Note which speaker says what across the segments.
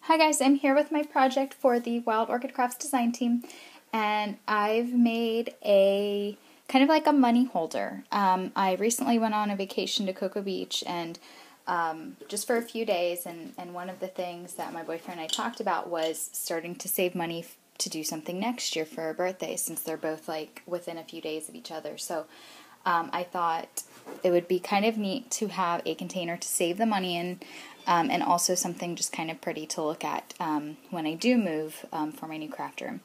Speaker 1: Hi guys, I'm here with my project for the Wild Orchid Crafts design team, and I've made a kind of like a money holder. I recently went on a vacation to Cocoa Beach and just for a few days, and one of the things that my boyfriend and I talked about was starting to save money to do something next year for our birthday, since they're both like within a few days of each other. So I thought it would be kind of neat to have a container to save the money in, and also something just kind of pretty to look at when I do move for my new craft room.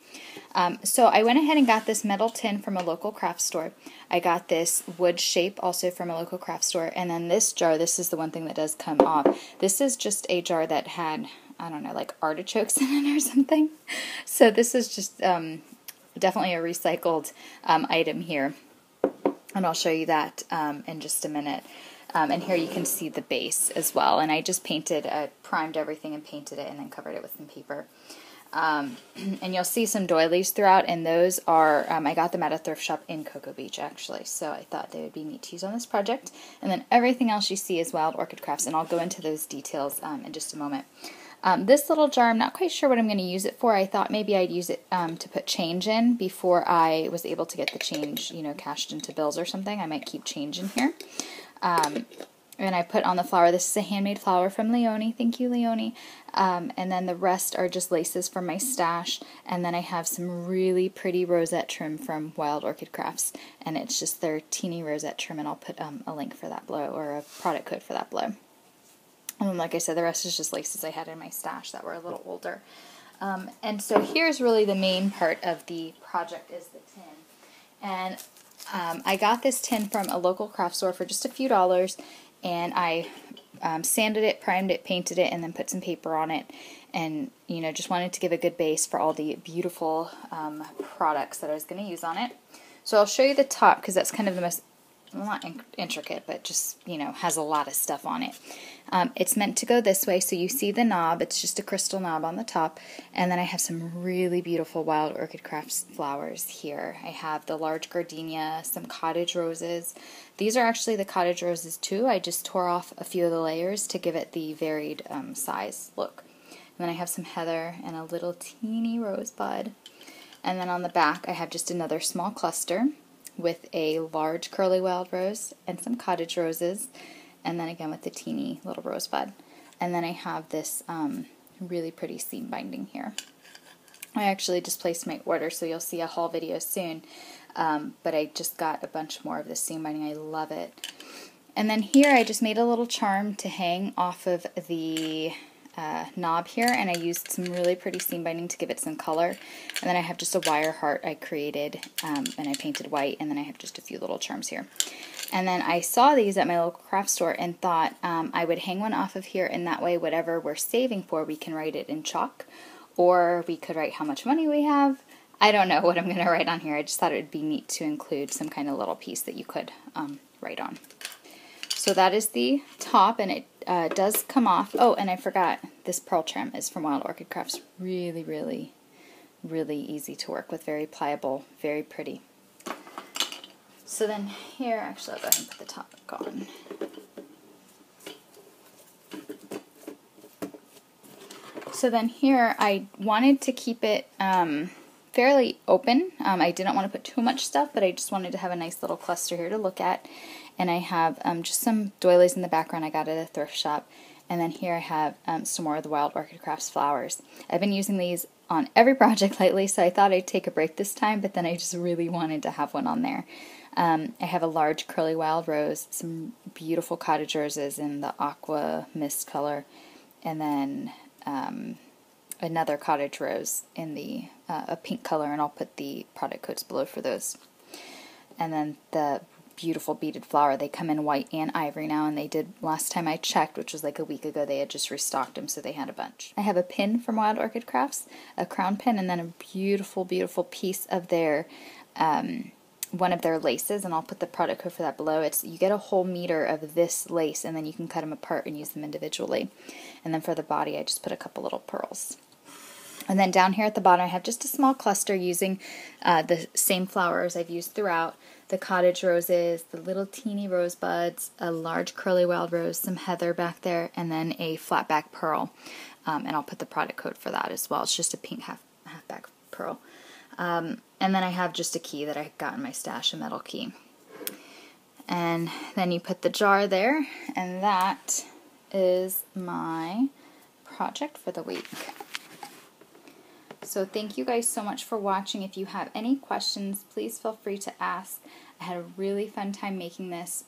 Speaker 1: So I went ahead and got this metal tin from a local craft store. I got this wood shape also from a local craft store, and then this jar, this is the one thing that does come off. This is just a jar that had, I don't know, like artichokes in it or something. So this is just definitely a recycled item here. And I'll show you that in just a minute. And here you can see the base as well. And I just primed everything and painted it and then covered it with some paper. And you'll see some doilies throughout, and those are, I got them at a thrift shop in Cocoa Beach actually, so I thought they would be neat to use on this project. And then everything else you see is Wild Orchid Crafts, and I'll go into those details in just a moment. This little jar, I'm not quite sure what I'm going to use it for. I thought maybe I'd use it to put change in before I was able to get the change, cashed into bills or something. I might keep change in here. And I put on the flower, this is a handmade flower from Leonie. Thank you, Leonie. And then the rest are just laces from my stash. And then I have some really pretty rosette trim from Wild Orchid Crafts. And it's just their teeny rosette trim, and I'll put a link for that below, or a product code for that below. And like I said, the rest is just laces I had in my stash that were a little older. And so here's really the main part of the project, is the tin. And I got this tin from a local craft store for just a few dollars, and I sanded it, primed it, painted it, and then put some paper on it. And, just wanted to give a good base for all the beautiful products that I was going to use on it. So I'll show you the top, because that's kind of the most, well, not intricate, but just, has a lot of stuff on it. It's meant to go this way, so you see the knob. It's just a crystal knob on the top, and then I have some really beautiful Wild Orchid Crafts flowers here. I have the large gardenia, some cottage roses. These are actually the cottage roses too. I just tore off a few of the layers to give it the varied size look. And then I have some heather and a little teeny rosebud. And then on the back I have just another small cluster with a large curly wild rose and some cottage roses, and then again with the teeny little rosebud. And then I have this really pretty seam binding here. I actually just placed my order, so you'll see a haul video soon, but I just got a bunch more of this seam binding. I love it. And then here I just made a little charm to hang off of the knob here, and I used some really pretty seam binding to give it some color. And then I have just a wire heart I created, and I painted white, and then I have just a few little charms here. And then I saw these at my local craft store and thought I would hang one off of here, and that way whatever we're saving for, we can write it in chalk, or we could write how much money we have. I don't know what I'm going to write on here. I just thought it would be neat to include some kind of little piece that you could write on. So that is the top, and it does come off. Oh, and I forgot, this pearl trim is from Wild Orchid Crafts. Really, really, really easy to work with. Very pliable, very pretty. So then here, actually I'll go ahead and put the top on. So then here I wanted to keep it fairly open. I didn't want to put too much stuff, but I just wanted to have a nice little cluster here to look at. And I have just some doilies in the background I got at a thrift shop. And then here I have some more of the Wild Orchid Crafts flowers. I've been using these on every project lately, so I thought I'd take a break this time, but then I just really wanted to have one on there. I have a large curly wild rose, some beautiful cottage roses in the aqua mist color, and then another cottage rose in the a pink color, and I'll put the product codes below for those. And then the beautiful beaded flower, they come in white and ivory now, and they did, last time I checked, which was like a week ago, they had just restocked them, so they had a bunch. I have a pin from Wild Orchid Crafts, a crown pin, and then a beautiful, beautiful piece of their one of their laces, and I'll put the product code for that below. You get a whole meter of this lace, and then you can cut them apart and use them individually. And then for the body, I just put a couple little pearls. And then down here at the bottom, I have just a small cluster using the same flowers I've used throughout. The cottage roses, the little teeny rosebuds, a large curly wild rose, some heather back there, and then a flat back pearl. and I'll put the product code for that as well. It's just a pink halfback pearl. And then I have just a key that I got in my stash, a metal key. And then you put the jar there, and that is my project for the week. So thank you guys so much for watching. If you have any questions, please feel free to ask. I had a really fun time making this.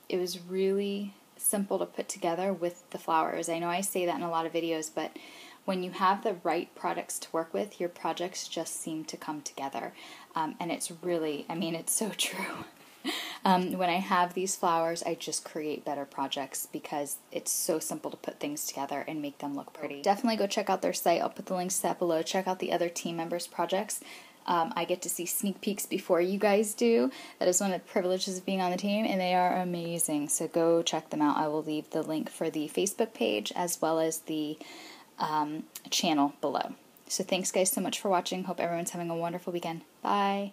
Speaker 1: It was really simple to put together with the flowers. I know I say that in a lot of videos, but when you have the right products to work with, your projects just seem to come together. And it's really, I mean, it's so true. When I have these flowers, I just create better projects because it's so simple to put things together and make them look pretty. Definitely go check out their site. I'll put the links to that below. Check out the other team members' projects. I get to see sneak peeks before you guys do. That is one of the privileges of being on the team, and they are amazing. So go check them out. I will leave the link for the Facebook page as well as the channel below. So thanks guys so much for watching. Hope everyone's having a wonderful weekend. Bye.